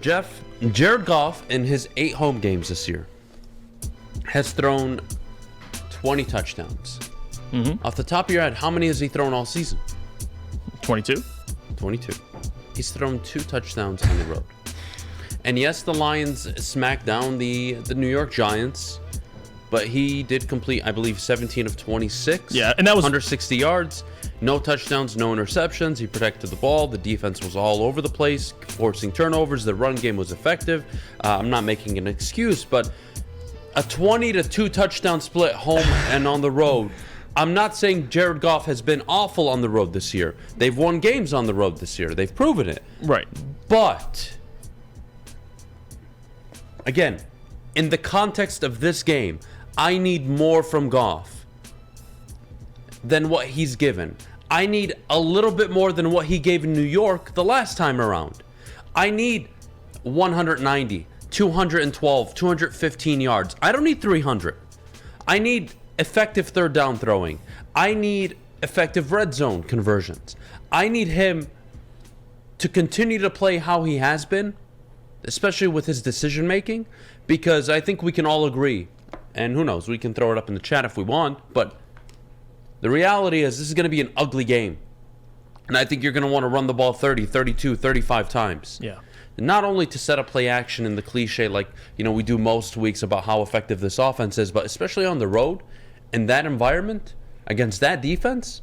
Jeff, Jared Goff in his 8 home games this year has thrown 20 touchdowns. Off the top of your head, how many has he thrown all season? 22. 22. He's thrown 2 touchdowns on the road. And yes, the Lions smacked down the New York Giants, but he did complete, I believe, 17 of 26. Yeah, and that was 160 yards, no touchdowns, no interceptions. He protected the ball. The defense was all over the place, forcing turnovers. The run game was effective. I'm not making an excuse, but a 20 to 2 touchdown split home and on the road. I'm not saying Jared Goff has been awful on the road this year. They've won games on the road this year. They've proven it. Right. But, again, in the context of this game, I need more from Goff than what he's given. I need a little bit more than what he gave in New York the last time around. I need 190, 212, 215 yards. I don't need 300. I need effective third down throwing. I need effective red zone conversions. I need him to continue to play how he has been, especially with his decision making, because I think we can all agree, and who knows, we can throw it up in the chat if we want, but the reality is this is going to be an ugly game. And I think you're going to want to run the ball 30, 32, 35 times. Yeah. Not only to set up play action in the cliche like, we do most weeks about how effective this offense is, but especially on the road, in that environment, against that defense,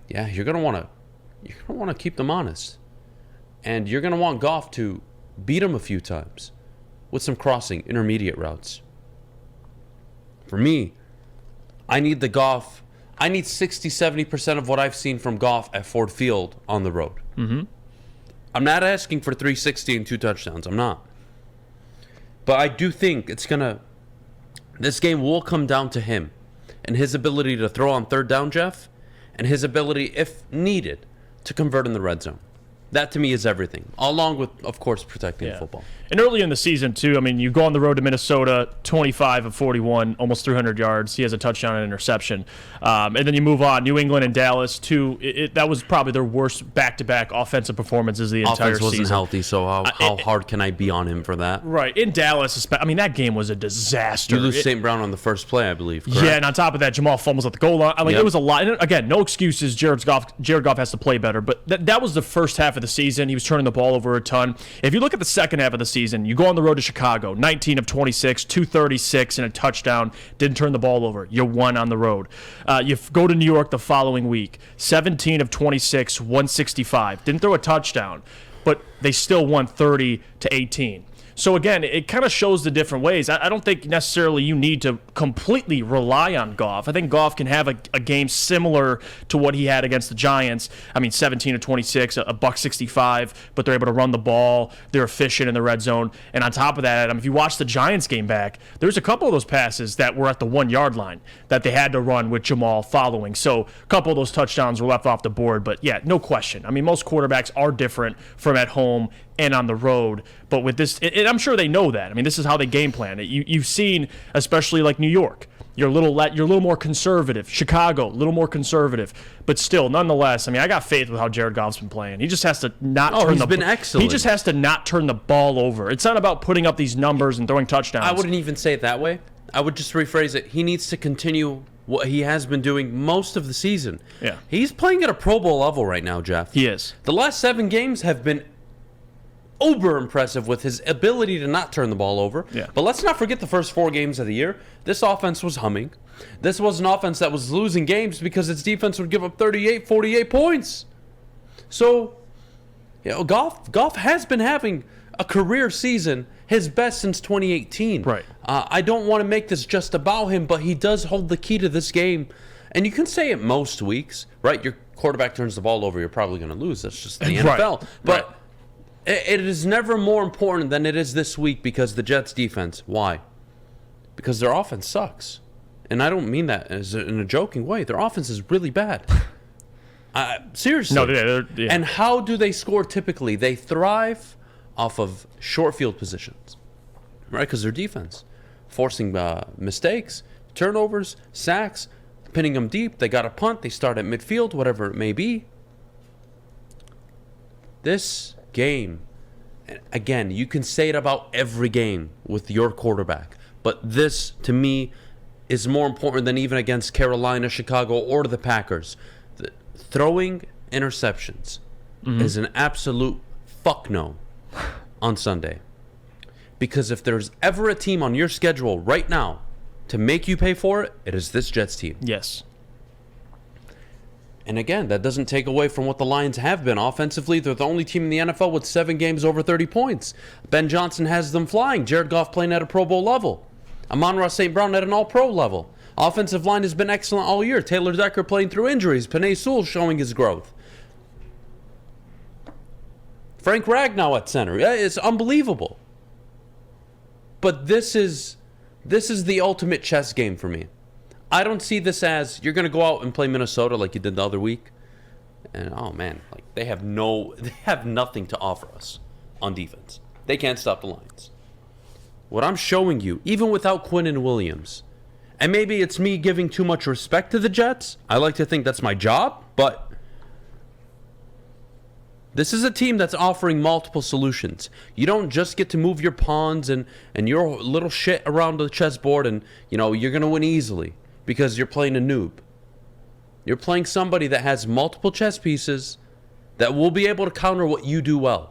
yeah, you're going to want to keep them honest. And you're going to want Goff to beat him a few times with some crossing intermediate routes. For me, I need 60, 70% of what I've seen from Goff at Ford Field on the road. I'm not asking for 360 and 2 touchdowns. I'm not. But I do think this game will come down to him and his ability to throw on third down, Jeff, and his ability, if needed, to convert in the red zone. That, to me, is everything, along with, of course, protecting the football. And early in the season, too, I mean, you go on the road to Minnesota, 25 of 41, almost 300 yards. He has a touchdown and interception. And then you move on. New England and Dallas, too. That was probably their worst back-to-back offensive performances the entire season. Offense wasn't healthy, so how hard can I be on him for that? Right. In Dallas, I mean, that game was a disaster. You lose St. Brown on the first play, I believe, correct? Yeah, and on top of that, Jamal fumbles at the goal line. I mean, It was a lot. And again, no excuses. Jared Goff has to play better. But that was the first half of the season. He was turning the ball over a ton. If you look at the second half of the season, you go on the road to Chicago, 19 of 26, 236 and a touchdown. Didn't turn the ball over. You won on the road. You go to New York the following week, 17 of 26, 165. Didn't throw a touchdown, but they still won 30-18. So again, it kind of shows the different ways. I don't think necessarily you need to completely rely on Goff. I think Goff can have a game similar to what he had against the Giants. I mean, 17 of 26, a $165, but they're able to run the ball. They're efficient in the red zone. And on top of that, Adam, if you watch the Giants game back, there's a couple of those passes that were at the 1-yard line that they had to run with Jamal following. So a couple of those touchdowns were left off the board. But yeah, no question. I mean, most quarterbacks are different from at home and on the road, but with this, and I'm sure they know that. I mean, this is how they game plan it. You've seen, especially like New York, you're a little more conservative. Chicago, a little more conservative, but still, nonetheless, I mean, I got faith with how Jared Goff's been playing. He just has to not turn he's been excellent. He just has to not turn the ball over. It's not about putting up these numbers and throwing touchdowns. I wouldn't even say it that way. I would just rephrase it. He needs to continue what he has been doing most of the season. Yeah, he's playing at a Pro Bowl level right now, Jeff. He is. The last 7 games have been uber impressive with his ability to not turn the ball over. Yeah. But let's not forget the first 4 games of the year. This offense was humming. This was an offense that was losing games because its defense would give up 38, 48 points. So, Goff has been having a career season, his best since 2018. Right. I don't want to make this just about him, but he does hold the key to this game. And you can say it most weeks, right? Your quarterback turns the ball over, you're probably going to lose. That's just the NFL. Right. But right. It is never more important than it is this week because the Jets' defense. Why? Because their offense sucks. And I don't mean that as in a joking way. Their offense is really bad. Seriously. No, yeah. And how do they score typically? They thrive off of short field positions, right? Because their defense. Forcing mistakes, turnovers, sacks, pinning them deep. They got a punt. They start at midfield, whatever it may be. This game Again, you can say it about every game with your quarterback, but this, to me, is more important than even against Carolina, Chicago, or the Packers. Throwing interceptions is an absolute fuck no on Sunday. Because if there's ever a team on your schedule right now to make you pay for it, it is this Jets team. Yes. And again, that doesn't take away from what the Lions have been. Offensively, they're the only team in the NFL with 7 games over 30 points. Ben Johnson has them flying. Jared Goff playing at a Pro Bowl level. Amon-Ra St. Brown at an All-Pro level. Offensive line has been excellent all year. Taylor Decker playing through injuries. Penei Sewell showing his growth. Frank Ragnow at center. It's unbelievable. But this is the ultimate chess game for me. I don't see this as you're going to go out and play Minnesota like you did the other week. And, oh, man, like they have nothing to offer us on defense. They can't stop the Lions. What I'm showing you, even without Quinnen Williams, and maybe it's me giving too much respect to the Jets. I like to think that's my job, but this is a team that's offering multiple solutions. You don't just get to move your pawns and your little shit around the chessboard and, you're going to win easily because you're playing a noob. You're playing somebody that has multiple chess pieces that will be able to counter what you do well.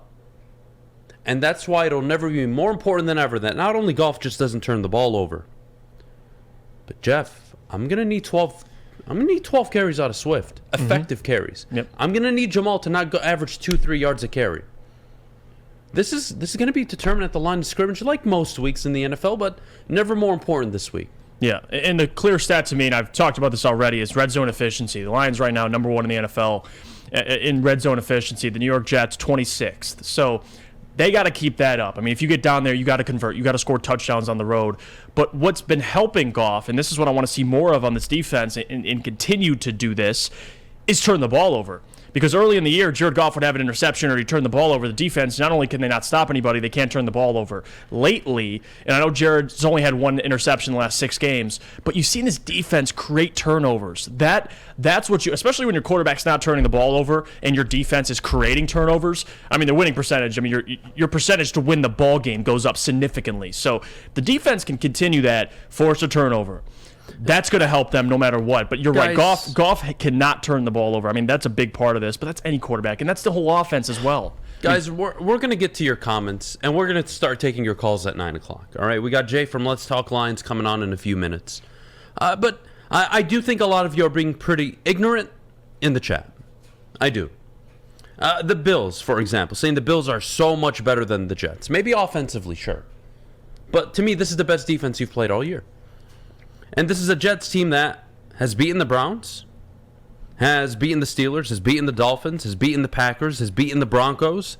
And that's why it'll never be more important than ever that not only Goff just doesn't turn the ball over, but Jeff, I'm going to need 12 carries out of Swift. Effective carries. Yep. I'm going to need Jamal to not go average 2-3 yards a carry. This is going to be determined at the line of scrimmage like most weeks in the NFL, but never more important this week. Yeah, and the clear stat to me, and I've talked about this already, is red zone efficiency. The Lions right now, number 1 in the NFL in red zone efficiency. The New York Jets, 26th. So they got to keep that up. I mean, if you get down there, you got to convert. You got to score touchdowns on the road. But what's been helping Goff, and this is what I want to see more of on this defense and continue to do this, is turn the ball over. Because early in the year, Jared Goff would have an interception or he'd turn the ball over. The defense, not only can they not stop anybody, they can't turn the ball over. Lately, and I know Jared's only had 1 interception in the last 6 games, but you've seen this defense create turnovers. That's what you, especially when your quarterback's not turning the ball over and your defense is creating turnovers. I mean, the winning percentage, your percentage to win the ball game goes up significantly. So the defense can continue that, force a turnover. That's going to help them no matter what. But you're right, Goff cannot turn the ball over. I mean, that's a big part of this, but that's any quarterback, and that's the whole offense as well. Guys, we're going to get to your comments, and we're going to start taking your calls at 9 o'clock. All right, we got Jay from Let's Talk Lions coming on in a few minutes. But I do think a lot of you are being pretty ignorant in the chat. I do. The Bills, for example, saying the Bills are so much better than the Jets. Maybe offensively, sure. But to me, this is the best defense you've played all year. And this is a Jets team that has beaten the Browns, has beaten the Steelers, has beaten the Dolphins, has beaten the Packers, has beaten the Broncos.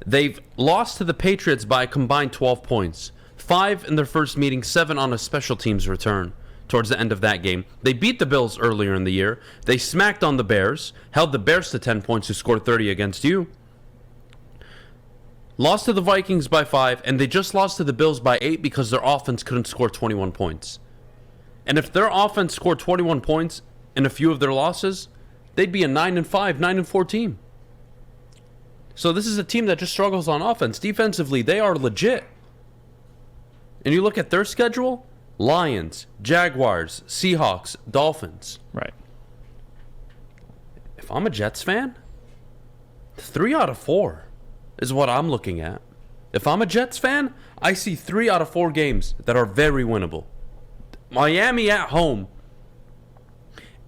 They've lost to the Patriots by a combined 12 points. 5 in their first meeting, 7 on a special teams return towards the end of that game. They beat the Bills earlier in the year. They smacked on the Bears, held the Bears to 10 points, who scored 30 against you. Lost to the Vikings by 5, and they just lost to the Bills by 8 because their offense couldn't score 21 points. And if their offense scored 21 points in a few of their losses, they'd be a 9-5, 9-4 team. So this is a team that just struggles on offense. Defensively, they are legit. And you look at their schedule, Lions, Jaguars, Seahawks, Dolphins. Right. If I'm a Jets fan, 3 out of 4 is what I'm looking at. If I'm a Jets fan, I see 3 out of 4 games that are very winnable. Miami at home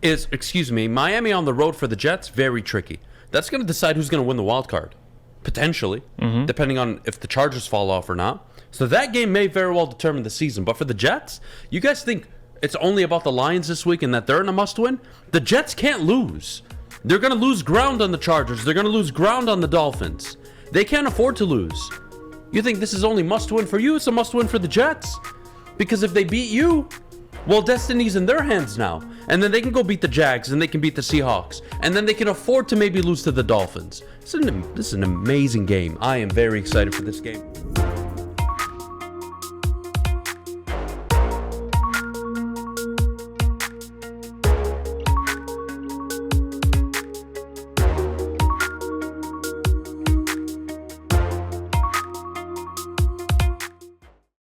Miami on the road for the Jets, very tricky. That's going to decide who's going to win the wild card, potentially, depending on if the Chargers fall off or not. So that game may very well determine the season. But for the Jets, you guys think it's only about the Lions this week and that they're in a must-win? The Jets can't lose. They're going to lose ground on the Chargers. They're going to lose ground on the Dolphins. They can't afford to lose. You think this is only must-win for you? It's a must-win for the Jets. Because if they beat you, well, destiny's in their hands now. And then they can go beat the Jags, and they can beat the Seahawks. And then they can afford to maybe lose to the Dolphins. This is an amazing game. I am very excited for this game.